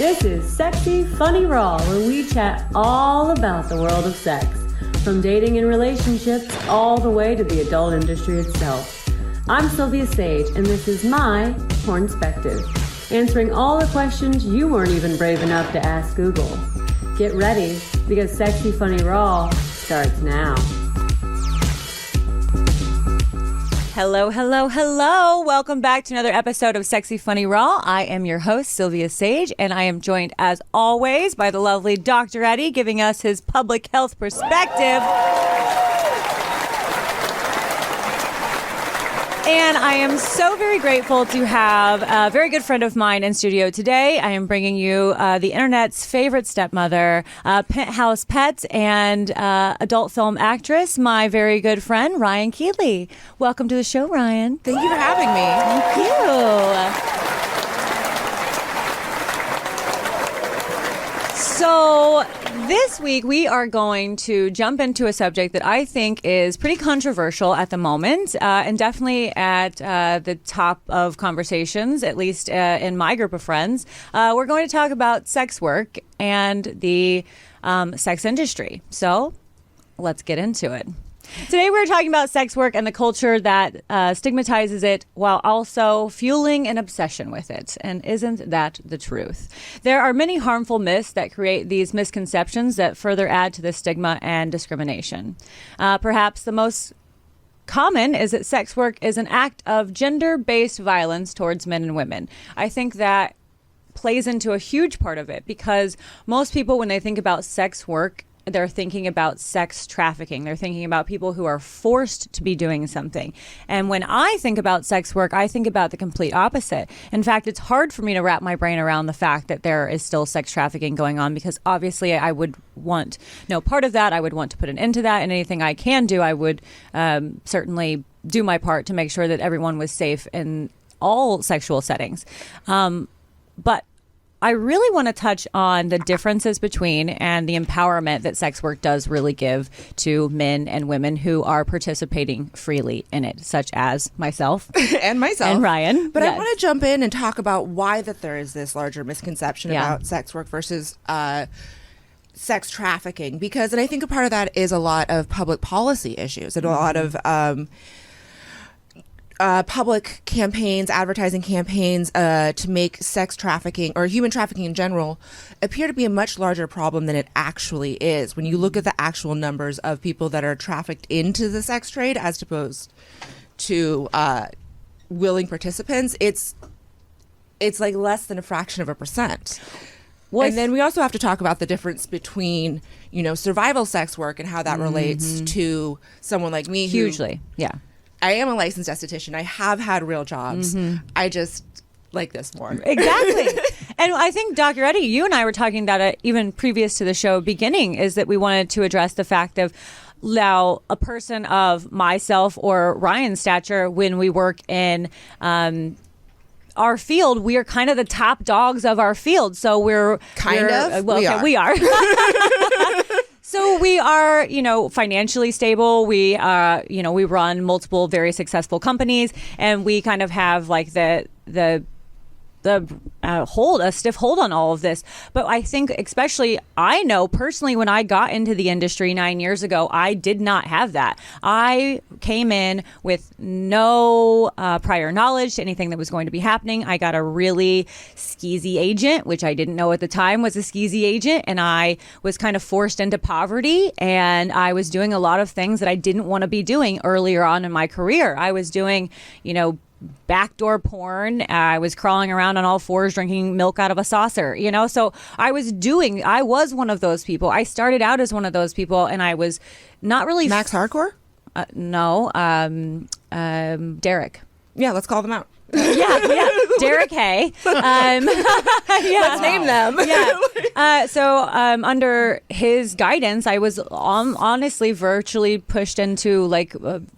This is Sexy Funny Raw, where we chat all about the world of sex, from dating and relationships all the way to the adult industry itself. I'm Silvia Saige, and this is my Pornspective, answering all the questions you weren't even brave enough to ask Google. Get ready, because Sexy Funny Raw starts now. Hello, hello, hello. Welcome back to another episode of Sexy Funny Raw. I am your host, Silvia Saige, and I am joined, as always, by the lovely Dr. Eddie, giving us his public health perspective. And I am so very grateful to have a very good friend of mine in studio today. I am bringing you the internet's favorite stepmother, penthouse pet, and adult film actress, my very good friend, Ryan Keely. Welcome to the show, Ryan. Thank you for having me. Thank you. So this week we are going to jump into a subject that I think is pretty controversial at the moment, and definitely at the top of conversations, at least in my group of friends. We're going to talk about sex work and the sex industry. So let's get into it. Today we're talking about sex work and the culture that stigmatizes it while also fueling an obsession with it. And isn't that the truth? There are many harmful myths that create these misconceptions that further add to the stigma and discrimination. Perhaps the most common is that sex work is an act of gender-based violence towards men and women. I think that plays into a huge part of it because most people, when they think about sex work, they're thinking about sex trafficking. They're thinking about people who are forced to be doing something. And when I think about sex work, I think about the complete opposite. In fact, it's hard for me to wrap my brain around the fact that there is still sex trafficking going on, because obviously I would want no part of that. I would want to put an end to that. And anything I can do, I would certainly do my part to make sure that everyone was safe in all sexual settings. But I really want to touch on the differences between and the empowerment that sex work does really give to men and women who are participating freely in it, such as myself and Ryan. But yes. I want to jump in and talk about why that there is this larger misconception about sex work versus sex trafficking, because, and I think a part of that is a lot of public policy issues and a lot of public campaigns, advertising campaigns to make sex trafficking or human trafficking in general appear to be a much larger problem than it actually is. When you look at the actual numbers of people that are trafficked into the sex trade as opposed to willing participants, it's like less than a fraction of a percent. Well, and then we also have to talk about the difference between, survival sex work and how that relates to someone like me. Hugely, yeah. I am a licensed esthetician. I have had real jobs. I just like this more. Exactly. And I think, Dr. Eddie, you and I were talking about it even previous to the show beginning, is that we wanted to address the fact of now a person of myself or Ryan's stature, when we work in our field, we are kind of the top dogs of our field. So we are. So we are, financially stable. We we run multiple very successful companies, and we kind of have like a stiff hold on all of this. But I think, especially, I know personally, when I got into the industry 9 years ago, I did not have that. I came in with no prior knowledge to anything that was going to be happening. I got a really skeezy agent, which I didn't know at the time was a skeezy agent. And I was kind of forced into poverty, and I was doing a lot of things that I didn't want to be doing earlier on in my career. I was doing, backdoor porn. I was crawling around on all fours drinking milk out of a saucer, so I was one of those people. I started out as one of those people, and I was not really Max Hardcore? No, Derek. Yeah, let's call them out. Yeah, Derek Hay. Let's name them. So under his guidance, I was honestly virtually pushed into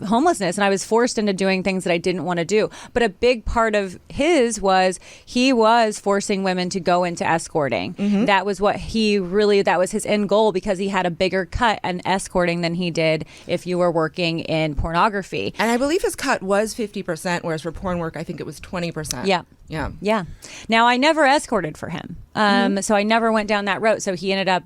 homelessness, and I was forced into doing things that I didn't want to do. But a big part of his was he was forcing women to go into escorting. That was that was his end goal, because he had a bigger cut in escorting than he did if you were working in pornography. And I believe his cut was 50%, whereas for porn work, I think it was 20%. Yeah. Yeah. Yeah. Now, I never escorted for him. So I never went down that road. So he ended up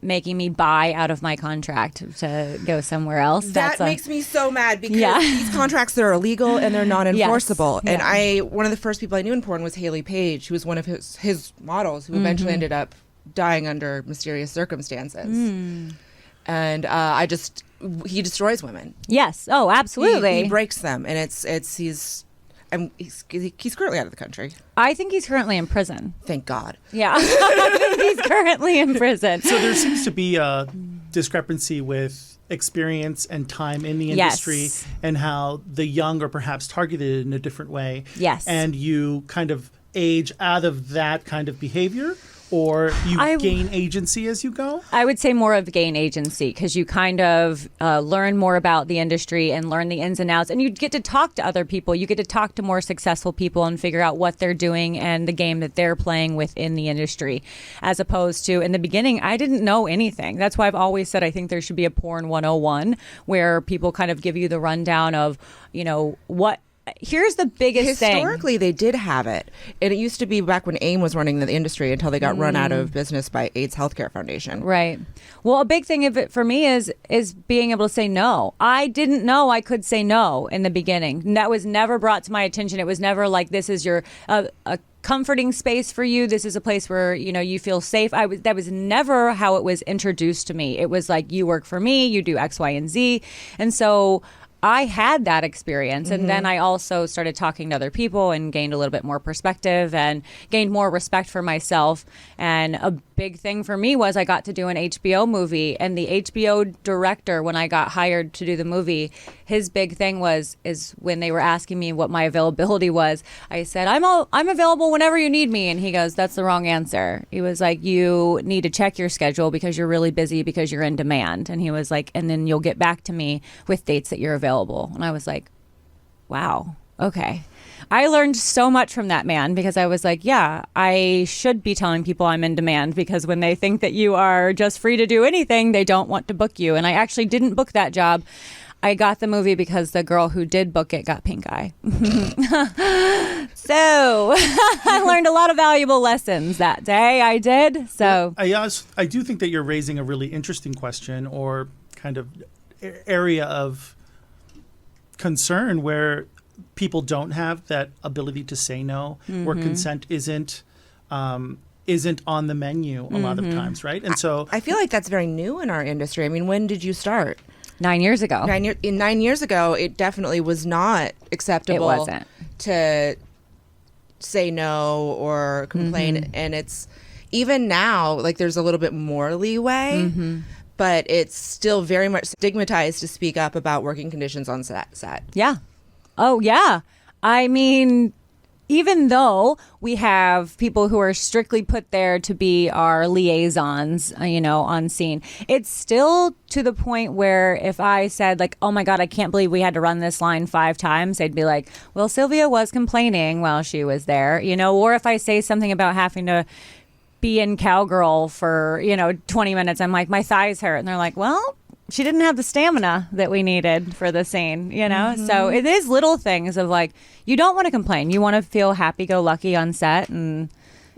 making me buy out of my contract to go somewhere else. That makes me so mad because these contracts, they're illegal and they're non-enforceable. Yes. And one of the first people I knew in porn was Haley Page, who was one of his models who eventually ended up dying under mysterious circumstances. And he destroys women. Yes. Oh, absolutely. He breaks them. And he's currently out of the country. I think he's currently in prison. Thank God. Yeah. I think he's currently in prison. So there seems to be a discrepancy with experience and time in the industry and how the young are perhaps targeted in a different way. Yes. And you kind of age out of that kind of behavior, or you gain agency as you go? I would say more of gain agency, because you kind of learn more about the industry and learn the ins and outs, and you get to talk to other people. You get to talk to more successful people and figure out what they're doing and the game that they're playing within the industry, as opposed to in the beginning, I didn't know anything. That's why I've always said I think there should be a porn 101 where people kind of give you the rundown of, what. Here's the biggest thing. Historically, they did have it. And it used to be back when AIM was running the industry until they got run out of business by AIDS Healthcare Foundation. Right. Well, a big thing of it for me is being able to say no. I didn't know I could say no in the beginning. And that was never brought to my attention. It was never like, this is your a comforting space for you. This is a place where, you feel safe. That was never how it was introduced to me. It was like, you work for me, you do X, Y, and Z. And so I had that experience, and then I also started talking to other people and gained a little bit more perspective and gained more respect for myself. And a big thing for me was I got to do an HBO movie, and the HBO director, when I got hired to do the movie, his big thing is when they were asking me what my availability was, I said, I'm available whenever you need me. And he goes, that's the wrong answer. He was like, you need to check your schedule because you're really busy because you're in demand. And he was like, and then you'll get back to me with dates that you're available. And I was like, wow, okay. I learned so much from that man, because I was like, yeah, I should be telling people I'm in demand, because when they think that you are just free to do anything, they don't want to book you. And I actually didn't book that job. I got the movie because the girl who did book it got pink eye. So I learned a lot of valuable lessons that day. I did. So I do think that you're raising a really interesting question, or kind of area of concern, where people don't have that ability to say no, where consent isn't on the menu a lot of times, right? And so I feel like that's very new in our industry. I mean, when did you start? 9 years ago. 9 years ago, it definitely was not acceptable. It wasn't. To say no or complain. And it's even now, like, there's a little bit more leeway. But it's still very much stigmatized to speak up about working conditions on set. Yeah. Oh, yeah. I mean, even though we have people who are strictly put there to be our liaisons, on scene, it's still to the point where if I said, like, oh my God, I can't believe we had to run this line 5 times, they'd be like, well, Sylvia was complaining while she was there, or if I say something about having to be in Cowgirl for 20 minutes, I'm like, my thighs hurt, and they're like, well, she didn't have the stamina that we needed for the scene, so it is little things of like, you don't want to complain, you want to feel happy-go-lucky on set. And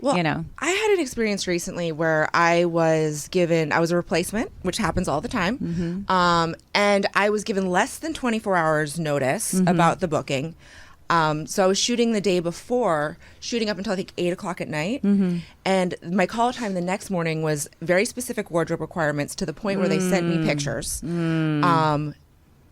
I had an experience recently where I was a replacement, which happens all the time, and I was given less than 24 hours notice about the booking. So I was shooting the day before, shooting up until I think 8 o'clock at night. And my call time the next morning was very specific wardrobe requirements, to the point where they sent me pictures.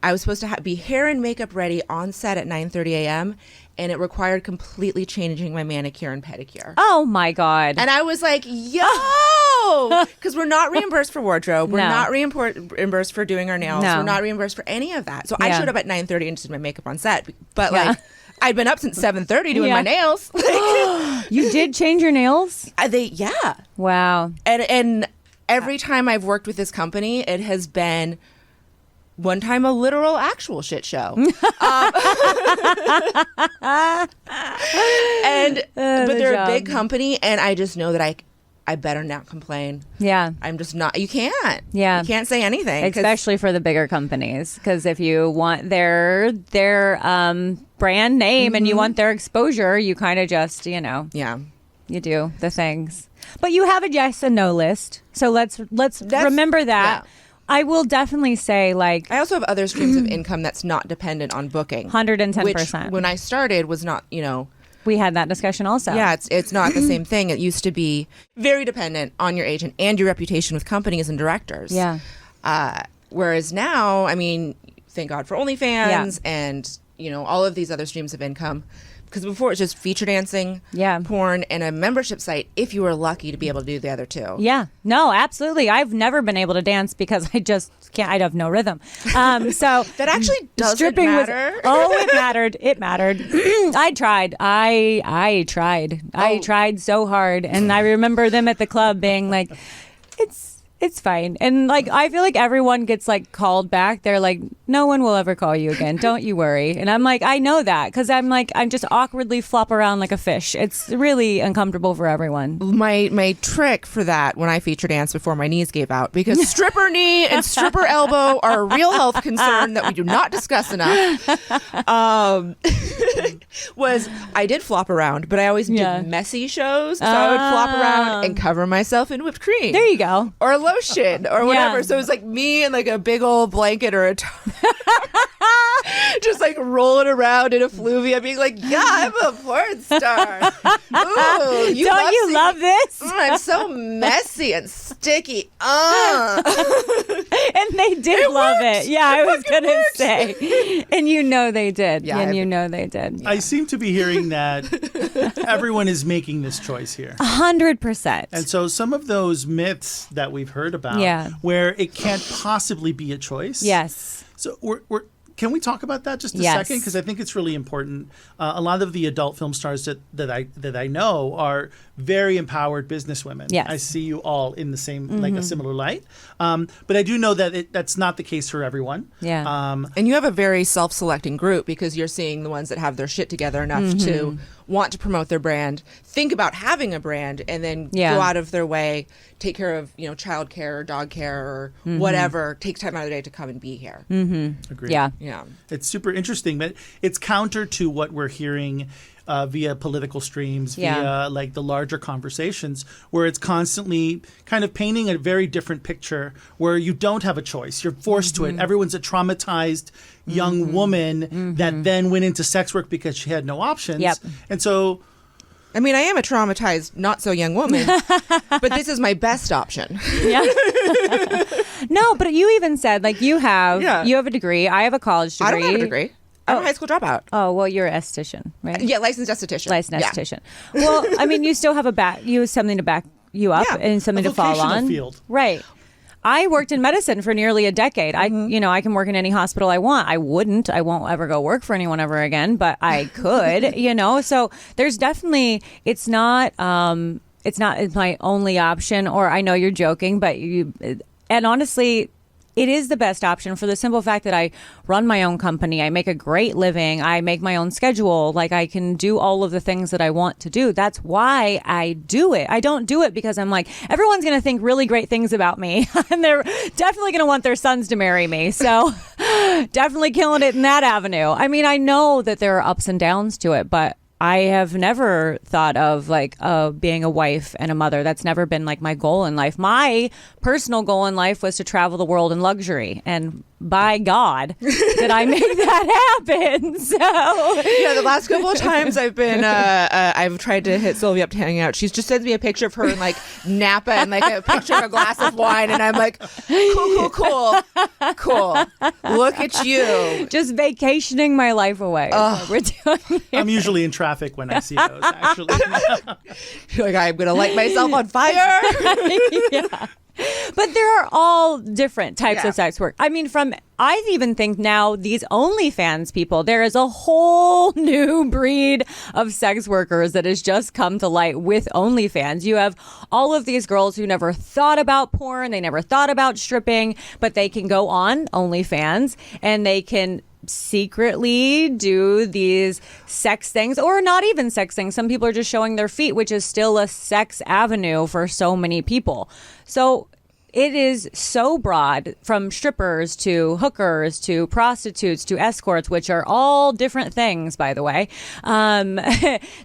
I was supposed to be hair and makeup ready on set at 9:30 a.m. and it required completely changing my manicure and pedicure. Oh my God. And I was like, yo, because we're not reimbursed for wardrobe. We're not reimbursed for doing our nails. We're not reimbursed for any of that. So I showed up at 9:30 and did my makeup on set. But like, I'd been up since 7:30 doing my nails. You did change your nails? Yeah. Wow. And every time I've worked with this company, it has been one time a literal actual shit show. But they're a big company, and I just know that I better not complain. Yeah. I'm just not. You can't. Yeah. You can't say anything. 'Cause- Especially for the bigger companies, because if you want their brand name and you want their exposure, you kind of just, yeah. you do the things. But you have a yes and no list, so let's remember that. yeah. I will definitely say, like, I also have other streams of income that's not dependent on booking. 110%. Which, when I started, was not, we had that discussion also. Yeah, it's not the same thing. It used to be very dependent on your agent and your reputation with companies and directors. Yeah. Whereas now, I mean, thank God for OnlyFans and, all of these other streams of income. Because before it was just feature dancing, porn, and a membership site if you were lucky to be able to do the other two. Yeah. No, absolutely. I've never been able to dance because I just can't. I have no rhythm. So that actually doesn't stripping matter. It mattered. It mattered. I tried. I tried. I tried so hard. And I remember them at the club being like, it's fine. And like, I feel like everyone gets like called back. They're like, no one will ever call you again. Don't you worry. And I'm like, I know that because I'm just awkwardly flop around like a fish. It's really uncomfortable for everyone. My trick for that when I feature dance before my knees gave out, because stripper knee and stripper elbow are a real health concern that we do not discuss enough. Was I did flop around, but I always did messy shows. So I would flop around and cover myself in whipped cream. There you go. Or lotion or whatever. Yeah. So it was like me and like a big old blanket or a just like rolling around in effluvia being like, yeah, I'm a porn star. Ooh, Don't you love this? I'm so messy and sticky. And they did love it. Yeah, I was going to say. And they did. Yeah, and they did. I seem to be hearing that everyone is making this choice here. 100%. And so some of those myths that we've heard about where it can't possibly be a choice. Yes. So can we talk about that just a Yes. second? Because I think it's really important. A lot of the adult film stars that I know are very empowered businesswomen. Yes. I see you all in the same, like a similar light. But I do know that that's not the case for everyone. Yeah. And you have a very self-selecting group because you're seeing the ones that have their shit together enough to want to promote their brand, think about having a brand, and then go out of their way, take care of, child care or dog care or whatever, take time out of the day to come and be here. Agreed. Yeah. Yeah. It's super interesting, but it's counter to what we're hearing via political streams, via like the larger conversations, where it's constantly kind of painting a very different picture where you don't have a choice. You're forced to it. Everyone's a traumatized young woman that then went into sex work because she had no options. Yep. And so... I mean, I am a traumatized, not so young woman, but this is my best option. Yeah. No, but you even said like you have a degree. I have a college degree. I don't have a degree. I'm a high school dropout. Oh, well, you're an esthetician, right? Yeah, licensed esthetician. Licensed esthetician. Well, I mean, you still have you have something to back you up and something to fall vocational on. field. Right. I worked in medicine for nearly a decade. I can work in any hospital I want. I won't ever go work for anyone ever again, but I could, So there's definitely, it's not my only option, or I know you're joking, but and honestly, it is the best option for the simple fact that I run my own company. I make a great living. I make my own schedule. Like, I can do all of the things that I want to do. That's why I do it. I don't do it because I'm like, everyone's going to think really great things about me and they're definitely going to want their sons to marry me. So definitely killing it in that avenue. I mean, I know that there are ups and downs to it, but I have never thought of like being a wife and a mother. That's never been like my goal in life. My personal goal in life was to travel the world in luxury, and by God, did I make that happen? So yeah, the last couple of times I've been, I've tried to hit Sylvia up to hang out. She just sends me a picture of her in like Napa and like a picture of a glass of wine, and I'm like, cool. Look at you, just vacationing my life away. We're doing. I'm usually in traffic when I see those, actually. You're like, I'm gonna light myself on fire. Yeah. But there are all different types of sex work. I mean, I even think now these OnlyFans people, there is a whole new breed of sex workers that has just come to light with OnlyFans. You have all of these girls who never thought about porn, they never thought about stripping, but they can go on OnlyFans and they can secretly do these sex things, or not even sex things. Some people are just showing their feet, which is still a sex avenue for so many people. So it is so broad, from strippers to hookers to prostitutes to escorts, which are all different things, by the way,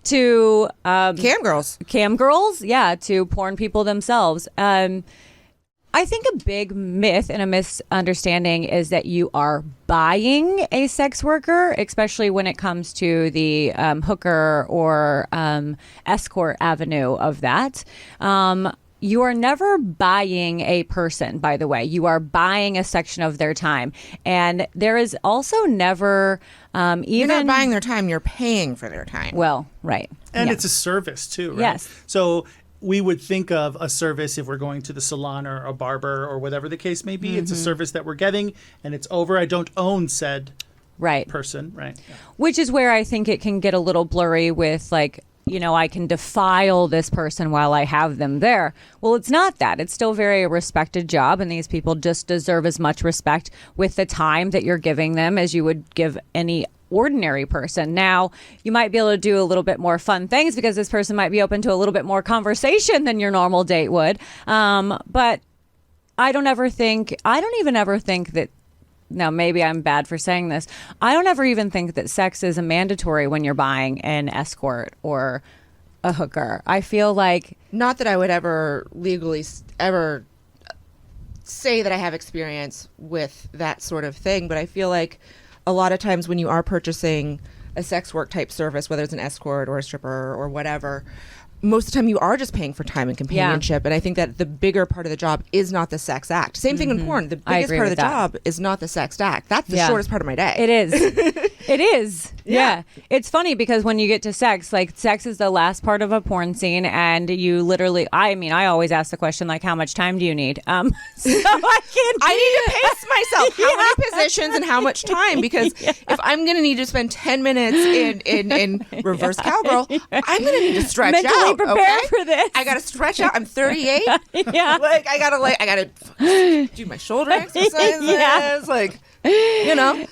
to cam girls, yeah, to porn people themselves. I think a big myth and a misunderstanding is that you are buying a sex worker, especially when it comes to the hooker or escort avenue of that. You are never buying a person, by the way. You are buying a section of their time. And there is also never You're not buying their time, you're paying for their time. Well, right. And yeah. it's a service too, right? Yes. So we would think of a service if we're going to the salon or a barber or whatever the case may be. Mm-hmm. It's a service that we're getting and it's over. I don't own said person, right? Yeah. Which is where I think it can get a little blurry with like, I can defile this person while I have them there. Well, it's not that. It's still very a respected job, and these people just deserve as much respect with the time that you're giving them as you would give any ordinary person. Now, you might be able to do a little bit more fun things because this person might be open to a little bit more conversation than your normal date would. But I don't even ever think that. Now, maybe I'm bad for saying this. I don't ever even think that sex is a mandatory when you're buying an escort or a hooker. I feel like... Not that I would ever legally ever say that I have experience with that sort of thing, but I feel like a lot of times when you are purchasing a sex work type service, whether it's an escort or a stripper or whatever, most of the time you are just paying for time and companionship. Yeah. And I think that the bigger part of the job is not the sex act. Same thing in porn. The biggest part of the job is not the sex act. That's the shortest part of my day. It is. It is. Yeah. It's funny because when you get to sex, like sex is the last part of a porn scene, and you literally, I always ask the question, like, how much time do you need? So I need to pace myself. How many positions and how much time? Because if I'm going to need to spend 10 minutes in reverse cowgirl, I'm going to need to stretch mentally out. Prepare for this. I got to stretch out. I'm 38. Yeah. I got to do my shoulder exercises. Yeah.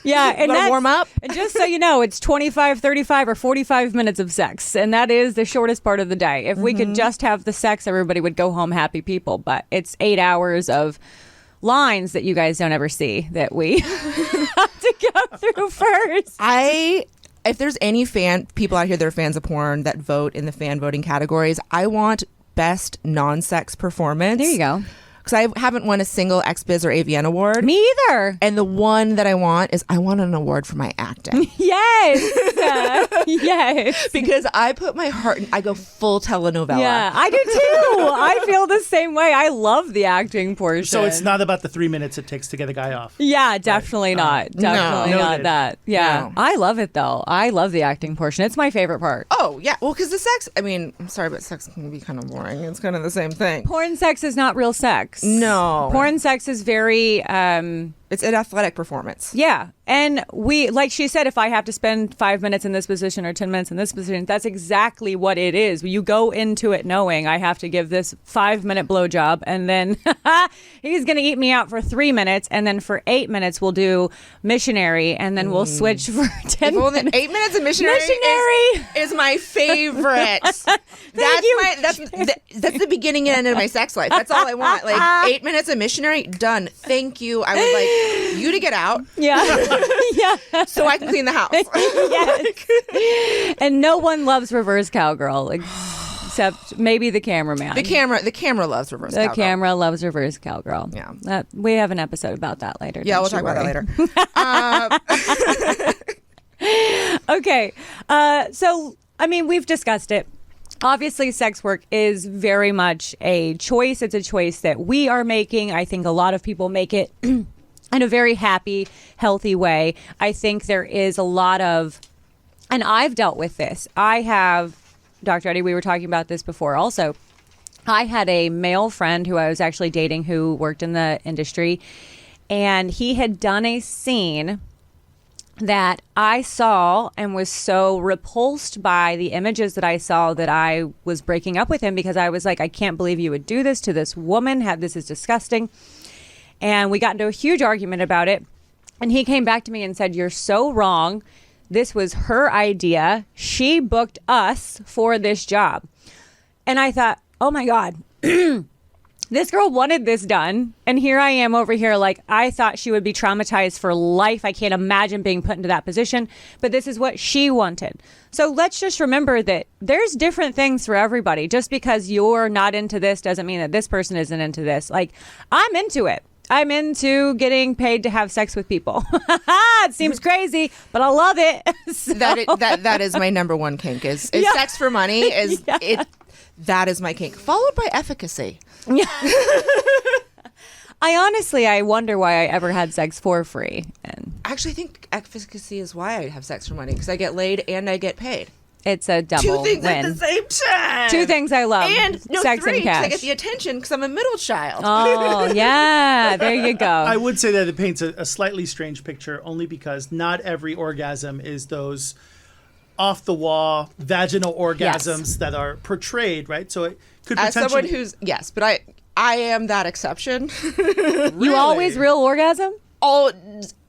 Yeah. And that's, warm up. And just so you know, it's 25, 35, or 45 minutes of sex. And that is the shortest part of the day. If we could just have the sex, everybody would go home happy people. But it's 8 hours of lines that you guys don't ever see that we have to go through first. If there's any people out here that are fans of porn that vote in the fan voting categories, I want best non-sex performance. There you go. Because I haven't won a single XBiz or AVN award. Me either. And the one that I want is I want an award for my acting. Yes. Yes. Because I put my heart in, I go full telenovela. Yeah, I do too. I feel the same way. I love the acting portion. So it's not about the 3 minutes it takes to get a guy off. Yeah, definitely not. Definitely not that. Yeah. No. I love it though. I love the acting portion. It's my favorite part. Oh, yeah. Well, because the sex, I'm sorry, but sex can be kind of boring. It's kind of the same thing. Porn sex is not real sex. No. Porn sex is very... it's an athletic performance. Yeah. And like she said, if I have to spend 5 minutes in this position or 10 minutes in this position, that's exactly what it is. You go into it knowing I have to give this 5-minute blowjob, and then he's going to eat me out for 3 minutes, and then for 8 minutes we'll do missionary, and then we'll switch for 10 minutes. 8 minutes of missionary is my favorite. That's the beginning and end of my sex life. That's all I want. Like 8 minutes of missionary, done. Thank you. I would like you to get out. Yeah. Yeah. So I can clean the house. Yes. And no one loves reverse cowgirl except maybe the cameraman. The camera loves reverse cowgirl. The camera loves reverse cowgirl. Yeah. We have an episode about that later. Yeah, we'll talk about that later. Okay. So, we've discussed it. Obviously, sex work is very much a choice. It's a choice that we are making. I think a lot of people make it in a very happy, healthy way. I think there is a lot of, and I've dealt with this. I have, Dr. Eddie, we were talking about this before also. I had a male friend who I was actually dating who worked in the industry, and he had done a scene that I saw and was so repulsed by the images that I saw that I was breaking up with him because I was like, I can't believe you would do this to this woman. This is disgusting. And we got into a huge argument about it. And he came back to me and said, "You're so wrong. This was her idea. She booked us for this job." And I thought, oh my God, this girl wanted this done. And here I am over here, like, I thought she would be traumatized for life. I can't imagine being put into that position. But this is what she wanted. So let's just remember that there's different things for everybody. Just because you're not into this doesn't mean that this person isn't into this. Like, I'm into it. I'm into getting paid to have sex with people. It seems crazy, but I love it. So. That is my number one kink is sex for money. That is my kink, followed by efficacy. Yeah. I wonder why I ever had sex for free. And I actually think efficacy is why I have sex for money, because I get laid and I get paid. It's a double Two things win. at the same time. Two things I love. And sex three, and cash. I get the attention because I'm a middle child. Oh, yeah. There you go. I would say that it paints a slightly strange picture, only because not every orgasm is those off-the-wall vaginal orgasms that are portrayed, right? So it could As potentially... someone who's, yes, but I am that exception. You always real orgasm? Oh,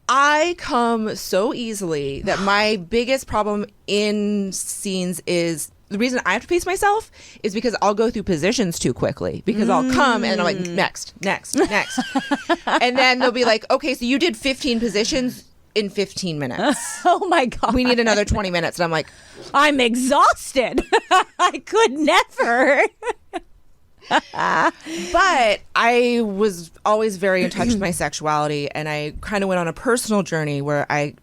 I come so easily that my biggest problem in scenes is the reason I have to pace myself is because I'll go through positions too quickly, because I'll come and I'm like, next. And then they'll be like, okay, so you did 15 positions in 15 minutes. Oh my God. We need another 20 minutes. And I'm like, I'm exhausted. I could never. But I was always very in touch with my sexuality, and I kind of went on a personal journey where I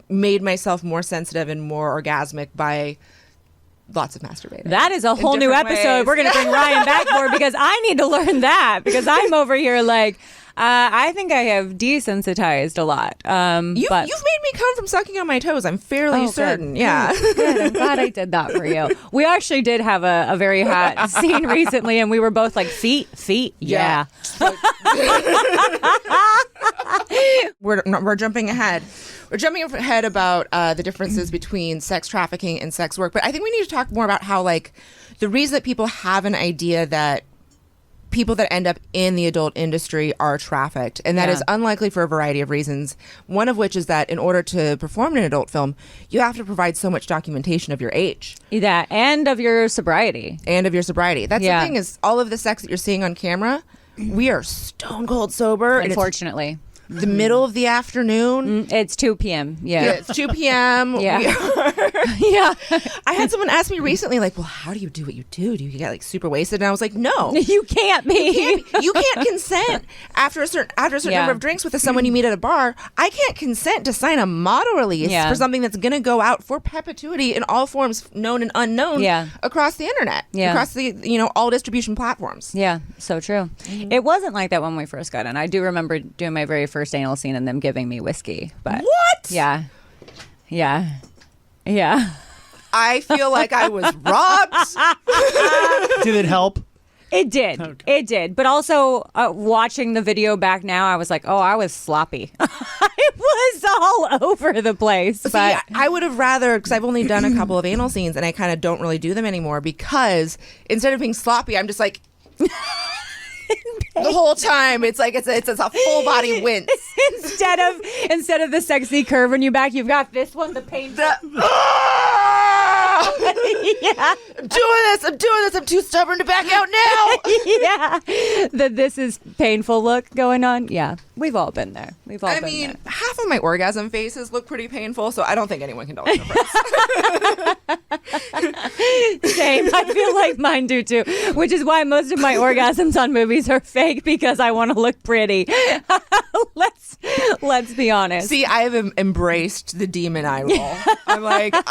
made myself more sensitive and more orgasmic by lots of masturbating. That is a whole new different episode. ways. We're going to bring Ryan back for, because I need to learn that, because I'm over here like, I think I have desensitized a lot. You've made me come from sucking on my toes. I'm fairly certain. Good. Yeah. Good. I'm glad I did that for you. We actually did have a very hot scene recently, and we were both like, feet, yeah. We're jumping ahead. We're jumping ahead about the differences between sex trafficking and sex work. But I think we need to talk more about how, like, the reason that people have an idea that people that end up in the adult industry are trafficked, and that is unlikely for a variety of reasons, one of which is that in order to perform in an adult film, you have to provide so much documentation of your age. Yeah, and of your sobriety. That's the thing, is all of the sex that you're seeing on camera, we are stone cold sober. Unfortunately. The middle of the afternoon. It's 2 p.m. Yeah. It's 2 p.m. Yeah. Yeah. I had someone ask me recently, like, well, how do you do what you do? Do you get like super wasted? And I was like, no. You can't be. You can't consent after a certain number of drinks with someone you meet at a bar. I can't consent to sign a model release for something that's going to go out for perpetuity in all forms, known and unknown, across the internet, across the all distribution platforms. Yeah, so true. Mm-hmm. It wasn't like that when we first got in. I do remember doing my very first anal scene and them giving me whiskey. But what? Yeah. I feel like I was robbed. Did it help? It did. Okay. It did. But also watching the video back now, I was like, oh, I was sloppy. I was all over the place. See, but I would have rather, because I've only done a couple of anal scenes and I kind of don't really do them anymore, because instead of being sloppy, I'm just like... The whole time it's like it's a full body wince. instead of the sexy curve in your back, you've got this one, the pain. Yeah. I'm doing this. I'm too stubborn to back out now. Yeah. This is painful look going on. Yeah. We've all been there. I mean, half of my orgasm faces look pretty painful, so I don't think anyone can tell the difference. Same. I feel like mine do too, which is why most of my orgasms on movies are fake, because I want to look pretty. Let's be honest. See, I have embraced the demon eye roll. I'm like, if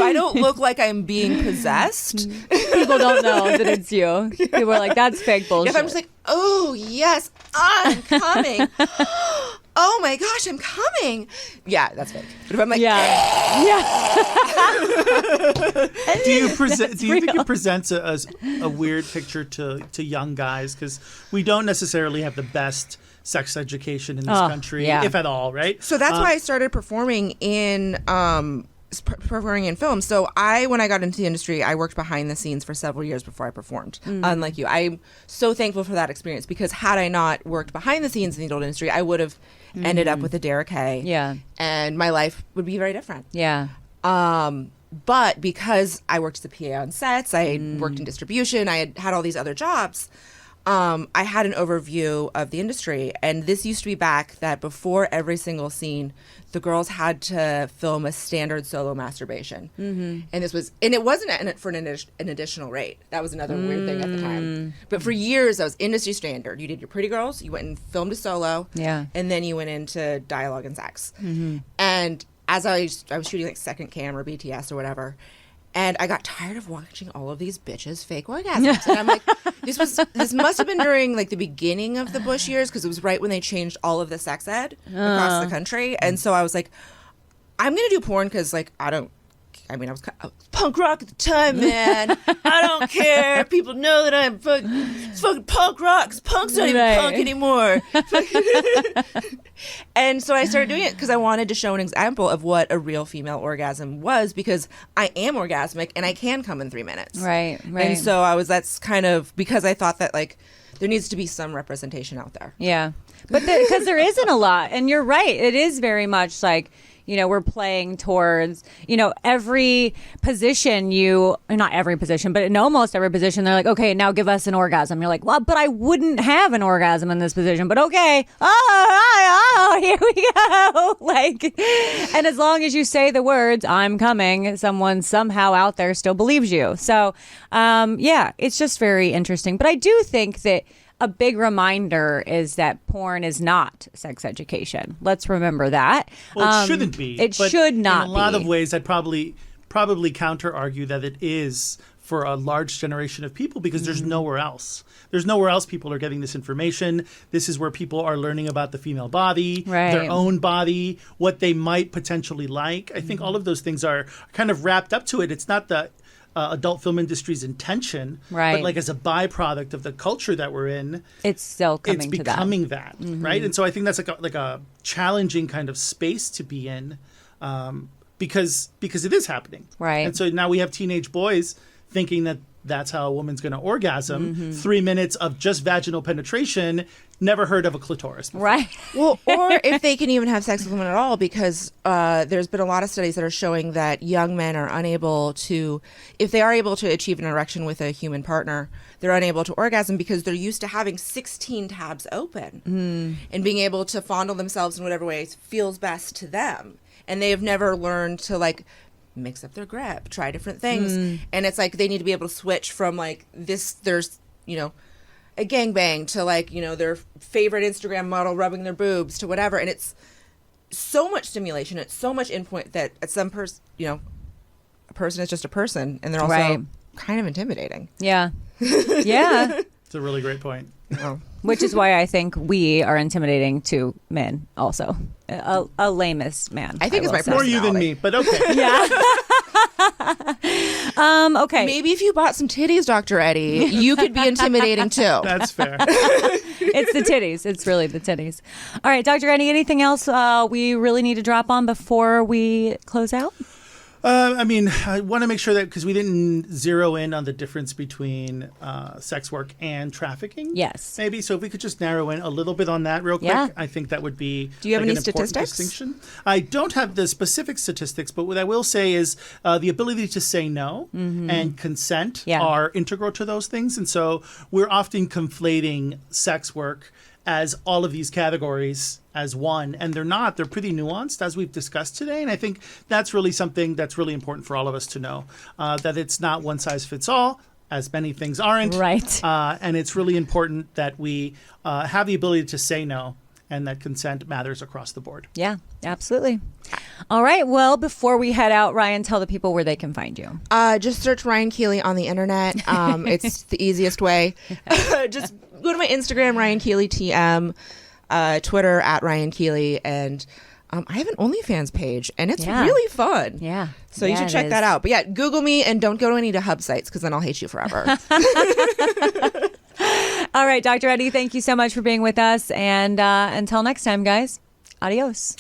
I don't look like I'm being possessed, people don't know that it's you. People are like, that's fake bullshit. If I'm just like, oh yes, I'm coming. Oh my gosh, I'm coming. Yeah, that's fake. But if I'm like, do you think it presents a weird picture to young guys, because we don't necessarily have the best sex education in this country, if at all, right? So that's why I started performing in performing in film. So when I got into the industry, I worked behind the scenes for several years before I performed. Unlike you, I'm so thankful for that experience, because had I not worked behind the scenes in the adult industry, I would have ended up with a Derek Hay. Yeah. And my life would be very different. Yeah. But because I worked as a PA on sets, I had worked in distribution, I had all these other jobs, I had an overview of the industry. And this used to be back that before every single scene, the girls had to film a standard solo masturbation. And it wasn't for an additional rate. That was another weird thing at the time. But for years, that was industry standard. You did your pretty girls, you went and filmed a solo, and then you went into dialogue and sex. And as I was shooting like second cam or BTS or whatever, and I got tired of watching all of these bitches fake orgasms. And I'm like, this must have been during like the beginning of the Bush years, because it was right when they changed all of the sex ed across the country. And so I was like, I'm going to do porn because like I was punk rock at the time, man. I don't care. People know that it's fucking punk rock, 'cause punk's not even punk anymore. And so I started doing it because I wanted to show an example of what a real female orgasm was, because I am orgasmic and I can come in 3 minutes. Right. And so that's kind of because I thought that like there needs to be some representation out there. Yeah. But because there isn't a lot. And you're right. It is very much like, we're playing towards, every position not every position, but in almost every position, they're like, okay, now give us an orgasm. You're like, well, but I wouldn't have an orgasm in this position, but okay. Oh, here we go. Like, and as long as you say the words, I'm coming, someone somehow out there still believes you. So, it's just very interesting. But I do think that a big reminder is that porn is not sex education. Let's remember that. Well, it shouldn't be. It should not be. In a lot of ways, I'd probably counter argue that it is for a large generation of people, because there's nowhere else. There's nowhere else people are getting this information. This is where people are learning about the female body, their own body, what they might potentially like. I think all of those things are kind of wrapped up to it. It's not the adult film industry's intention, but like as a byproduct of the culture that we're in, it's still coming. It's becoming that, right? And so I think that's like a challenging kind of space to be in, because it is happening, right? And so now we have teenage boys thinking that that's how a woman's going to orgasm. 3 minutes of just vaginal penetration. Never heard of a clitoris before. Right. Well, or if they can even have sex with women at all, because there's been a lot of studies that are showing that young men are unable to, if they are able to achieve an erection with a human partner, they're unable to orgasm because they're used to having 16 tabs open and being able to fondle themselves in whatever way feels best to them. And they have never learned to like mix up their grip, try different things. And it's like they need to be able to switch from like this, there's, a gangbang to like, their favorite Instagram model rubbing their boobs to whatever. And it's so much stimulation. It's so much input that at some person, a person is just a person, and they're also kind of intimidating. Yeah. Yeah. It's a really great point. Oh. Which is why I think we are intimidating to men also. A lamest man. I think it's my more you than me, but okay. Yeah. Okay. Maybe if you bought some titties, Dr. Eddie, you could be intimidating too. That's fair. It's the titties. It's really the titties. All right, Dr. Eddie, anything else we really need to drop on before we close out? I want to make sure that, because we didn't zero in on the difference between sex work and trafficking. Yes. Maybe. So if we could just narrow in a little bit on that real quick, I think that would be Do you have like any an important statistics? distinction. I don't have the specific statistics, but what I will say is the ability to say no and consent are integral to those things. And so we're often conflating sex work as all of these categories as one, and they're not. They're pretty nuanced, as we've discussed today, and I think that's really something that's really important for all of us to know, that it's not one size fits all, as many things aren't. Right. And it's really important that we have the ability to say no, and that consent matters across the board. Yeah, absolutely. All right. Well, before we head out, Ryan, tell the people where they can find you. Just search Ryan Keely on the internet. It's the easiest way. Just go to my Instagram, Ryan Keely TM, Twitter at Ryan Keely, and I have an OnlyFans page, and it's really fun. Yeah. So you should check that out. But yeah, Google me, and don't go to any of the hub sites, because then I'll hate you forever. All right, Dr. Eddie, thank you so much for being with us. And until next time, guys, adios.